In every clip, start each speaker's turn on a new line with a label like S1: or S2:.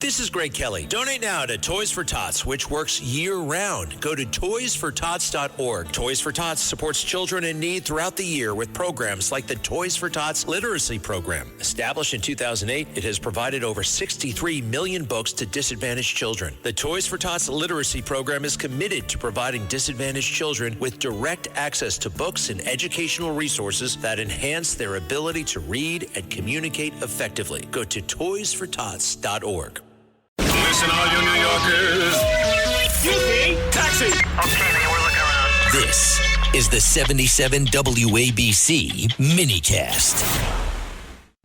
S1: This is Greg Kelly. Donate now to Toys for Tots, which works year-round. Go to toysfortots.org. Toys for Tots supports children in need throughout the year with programs like the Toys for Tots Literacy Program. Established in 2008, it has provided over 63 million books to disadvantaged children. The Toys for Tots Literacy Program is committed to providing disadvantaged children with direct access to books and educational resources that enhance their ability to read and communicate effectively. Go to toysfortots.org.
S2: Listen, all you New Yorkers. Excuse me. Taxi.
S3: Okay, man, we're looking around.
S1: This is the 77 WABC minicast.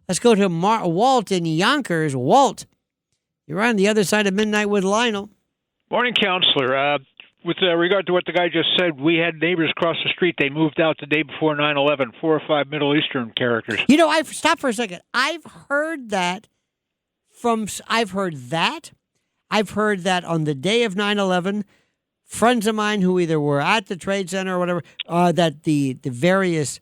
S4: Let's go to Walt in Yonkers. Walt, you're on the other side of midnight with Lionel.
S5: Morning, Counselor. With regard to what the guy just said, we had neighbors across the street. They moved out the day before 9/11, 4 or 5 Middle Eastern characters.
S4: You know, stop for a second. I've heard that I've heard that on the day of 9/11, friends of mine who either were at the Trade Center or whatever, that the various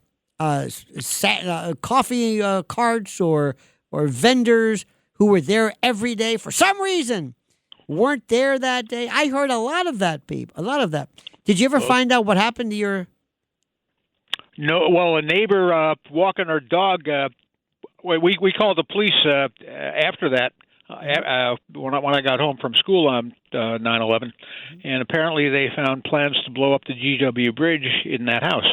S4: coffee carts or vendors who were there every day for some reason weren't there that day. I heard a lot of that, people. A lot of that. Did you ever find out what happened to your?
S5: No. Well, a neighbor walking her dog. We called the police after that. When I got home from school on 9/11, and apparently they found plans to blow up the GW Bridge in that house.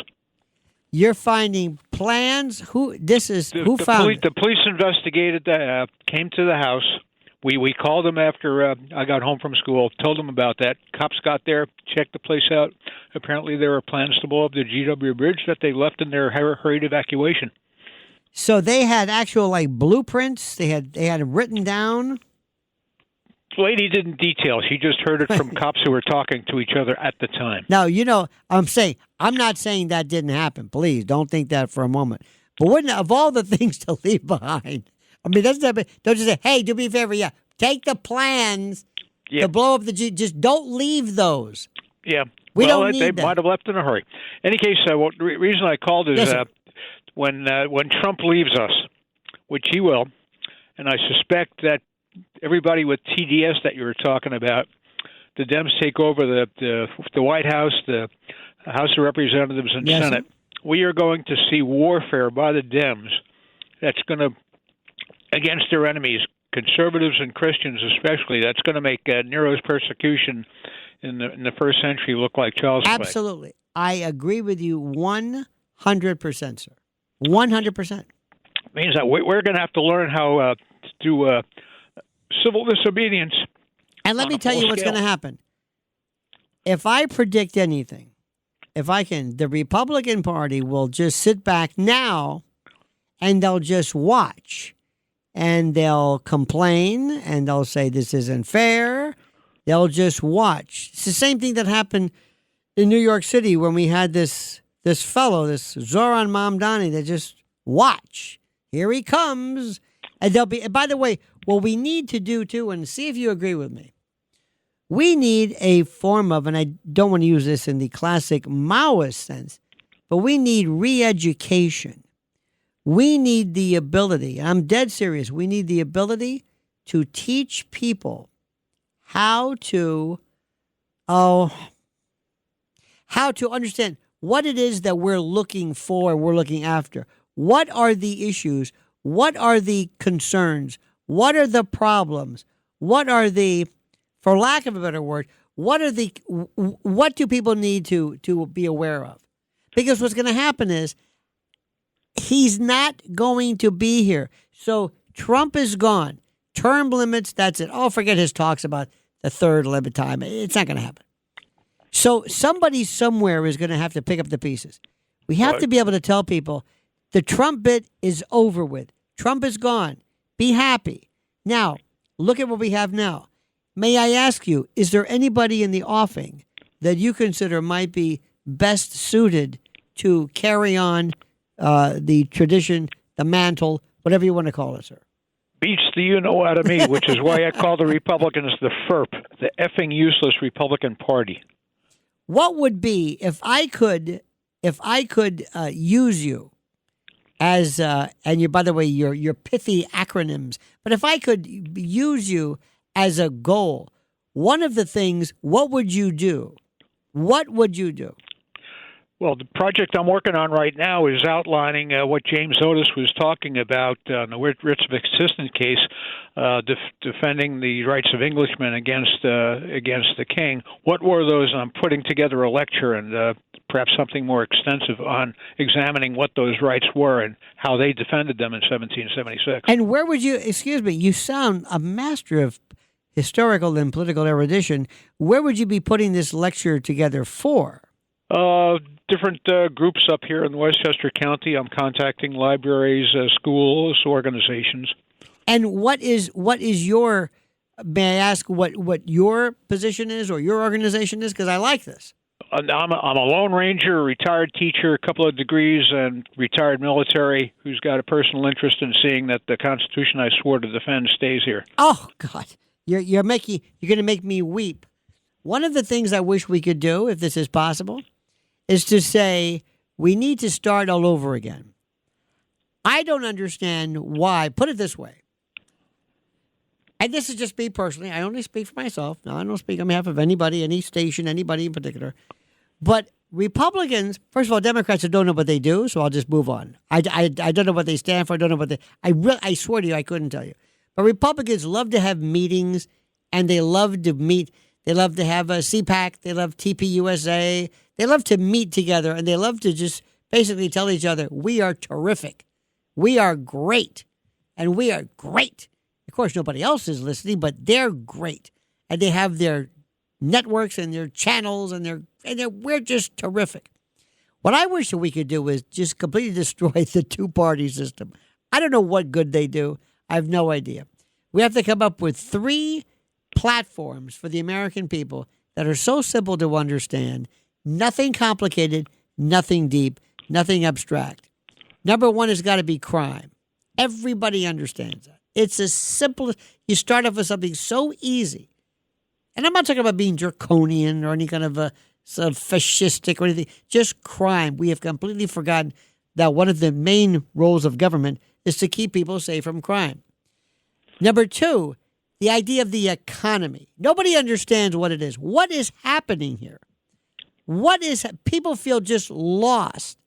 S4: You're finding plans? Who found it?
S5: The police investigated, came to the house. We called them after I got home from school, told them about that. Cops got there, checked the place out. Apparently there were plans to blow up the GW Bridge that they left in their hurried evacuation.
S4: So they had actual blueprints. They had written down.
S5: The lady didn't detail. She just heard it from cops who were talking to each other at the time.
S4: Now, I'm not saying that didn't happen. Please don't think that for a moment. But wouldn't, of all the things to leave behind, I mean, don't you say, hey, do me a favor, take the plans to blow up the G. Just don't leave those.
S5: Yeah.
S4: We don't need
S5: they
S4: them.
S5: might have left in a hurry. In any case, the reason I called is when Trump leaves us, which he will, and I suspect that everybody with TDS that you were talking about, the Dems take over the White House, the House of Representatives, and Senate. We are going to see warfare by the Dems that's going to, against their enemies, conservatives and Christians especially, that's going to make Nero's persecution in the first century look like child's play.
S4: Absolutely. I agree with you 100%, sir. 100%.
S5: Means that we're going to have to learn how to do civil disobedience.
S4: And let me tell you what's going to happen. If I predict anything, the Republican Party will just sit back now and they'll just watch. And they'll complain and they'll say this isn't fair. They'll just watch. It's the same thing that happened in New York City when we had this fellow, this Zoran Mamdani, that just watch. Here he comes. And they'll be, by the way, what we need to do too, and see if you agree with me, we need a form of, and I don't want to use this in the classic Maoist sense, but we need re-education. We need the ability, I'm dead serious, we need the ability to teach people how to understand what it is that we're looking for, we're looking after. What are the issues? What are the concerns? What are the problems? What are the, for lack of a better word, what do people need to be aware of? Because what's going to happen is he's not going to be here. So Trump is gone. Term limits, that's it. Oh, forget his talks about the third limit time. It's not going to happen. So somebody somewhere is going to have to pick up the pieces. We have to be able to tell people the Trump bit is over with. Trump is gone. Be happy. Now, look at what we have now. May I ask you, is there anybody in the offing that you consider might be best suited to carry on the tradition, the mantle, whatever you want to call it, sir?
S5: Beats the you-know out of me, which is why I call the Republicans the FERP, the effing useless Republican Party.
S4: What would be, if I could use you as, and you, by the way, your pithy acronyms, but if I could use you as a goal, one of the things, what would you do? What would you do?
S5: Well, the project I'm working on right now is outlining what James Otis was talking about in the writs of existence case, defending the rights of Englishmen against the king. What were those? I'm putting together a lecture and perhaps something more extensive on examining what those rights were and how they defended them in 1776.
S4: And where would you, excuse me, you sound a master of historical and political erudition. Where would you be putting this lecture together for?
S5: Different groups up here in Westchester County. I'm contacting libraries, schools, organizations.
S4: And what is your? May I ask what your position is or your organization is? Because I like this.
S5: I'm a Lone Ranger, a retired teacher, a couple of degrees, and retired military who's got a personal interest in seeing that the Constitution I swore to defend stays here.
S4: Oh God, you're going to make me weep. One of the things I wish we could do, if this is possible, is to say we need to start all over again. I don't understand why. Put it this way. And this is just me personally. I only speak for myself. Now, I don't speak on behalf of anybody, any station, anybody in particular. But Republicans, first of all, Democrats don't know what they do, so I'll just move on. I don't know what they stand for. I don't know what they. I swear to you, I couldn't tell you. But Republicans love to have meetings, and they love to meet. They love to have a CPAC. They love TPUSA. They love to meet together, and they love to just basically tell each other, we are terrific. We are great. And we are great. Of course, nobody else is listening, but they're great. And they have their networks and their channels, and we're just terrific. What I wish that we could do is just completely destroy the two-party system. I don't know what good they do. I have no idea. We have to come up with 3 platforms for the American people that are so simple to understand, nothing complicated, nothing deep, nothing abstract. Number 1 has got to be crime. Everybody understands that. It's as simple as you start off with something so easy. And I'm not talking about being draconian or any kind of a sort of fascistic or anything, just crime. We have completely forgotten that one of the main roles of government is to keep people safe from crime. Number 2, the idea of the economy. Nobody understands what it is. What is happening here? People feel just lost.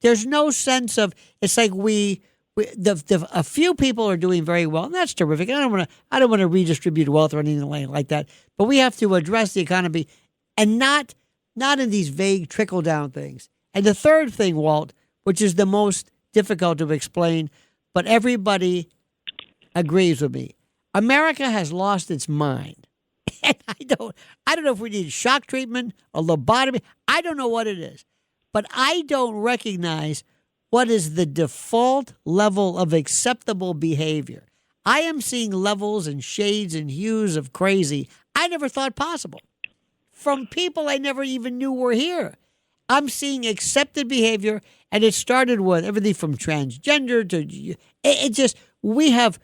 S4: There's no sense of, it's like a few people are doing very well, and that's terrific. I don't want to redistribute wealth or anything like that. But we have to address the economy, and not in these vague trickle down things. And the third thing, Walt, which is the most difficult to explain, but everybody agrees with me. America has lost its mind. And I don't know if we need shock treatment, a lobotomy. I don't know what it is. But I don't recognize what is the default level of acceptable behavior. I am seeing levels and shades and hues of crazy I never thought possible from people I never even knew were here. I'm seeing accepted behavior, and it started with everything from transgender to it just we have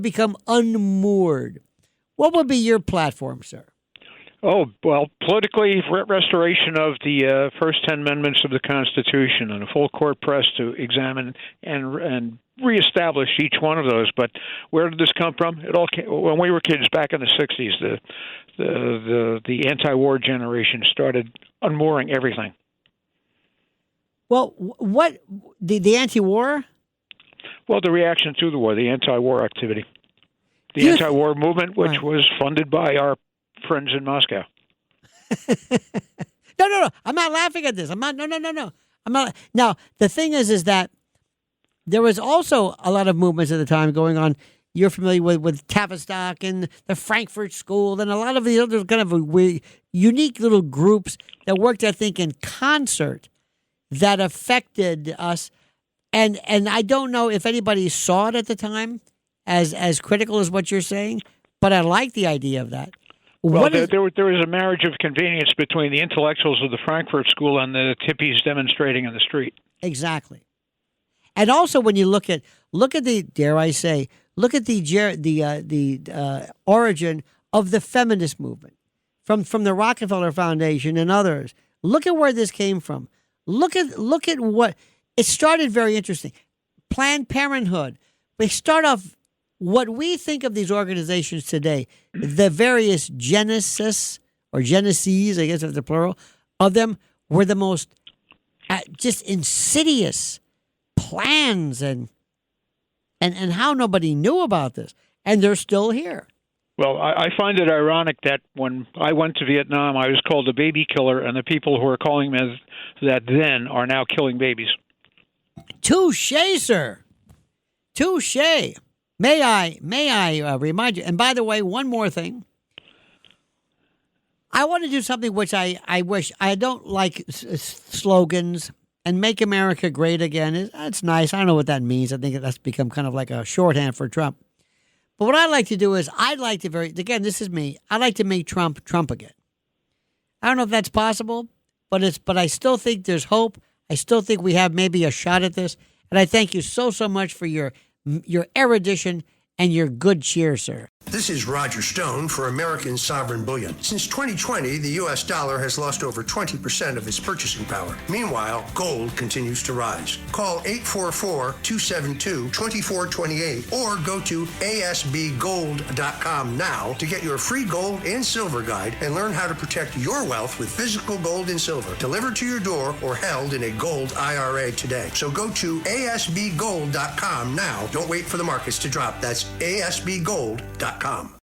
S4: become unmoored. What would be your platform, sir?
S5: Oh, well, politically, restoration of the first 10 amendments of the Constitution and a full court press to examine and reestablish each one of those. But where did this come from? It all came, when we were kids back in the 60s, the anti-war generation started unmooring everything.
S4: Well, what the anti-war?
S5: Well, the reaction to the war, the anti-war activity. The anti-war movement, which was funded by our friends in Moscow.
S4: No. I'm not laughing at this. I'm not. No. I'm not. Now, the thing is that there was also a lot of movements at the time going on. You're familiar with Tavistock and the Frankfurt School and a lot of the other kind of unique little groups that worked, I think, in concert that affected us. And I don't know if anybody saw it at the time as critical as what you're saying, but I like the idea of that.
S5: Well, there was a marriage of convenience between the intellectuals of the Frankfurt School and the hippies demonstrating in the street.
S4: Exactly. And also, when you look at the, dare I say, look at the origin of the feminist movement from the Rockefeller Foundation and others. Look at where this came from. Look at what it started. Very interesting. Planned Parenthood. They start off what we think of these organizations today, the various genesis or geneses, I guess if the plural, of them were the most just insidious plans and how nobody knew about this. And they're still here.
S5: Well, I find it ironic that when I went to Vietnam, I was called a baby killer, and the people who are calling me that then are now killing babies.
S4: Touche, sir. Touche. May I remind you? And by the way, one more thing. I want to do something which I wish I don't like slogans. And make America great again. That's nice. I don't know what that means. I think that's become kind of like a shorthand for Trump. But what I like to do is again, this is me. I like to make Trump again. I don't know if that's possible, but I still think there's hope. I still think we have maybe a shot at this. And I thank you so much for your erudition and your good cheer, sir.
S6: This is Roger Stone for American Sovereign Bullion. Since 2020, the U.S. dollar has lost over 20% of its purchasing power. Meanwhile, gold continues to rise. Call 844-272-2428 or go to asbgold.com now to get your free gold and silver guide and learn how to protect your wealth with physical gold and silver delivered to your door or held in a gold IRA today. So go to asbgold.com now. Don't wait for the markets to drop. That's asbgold.com.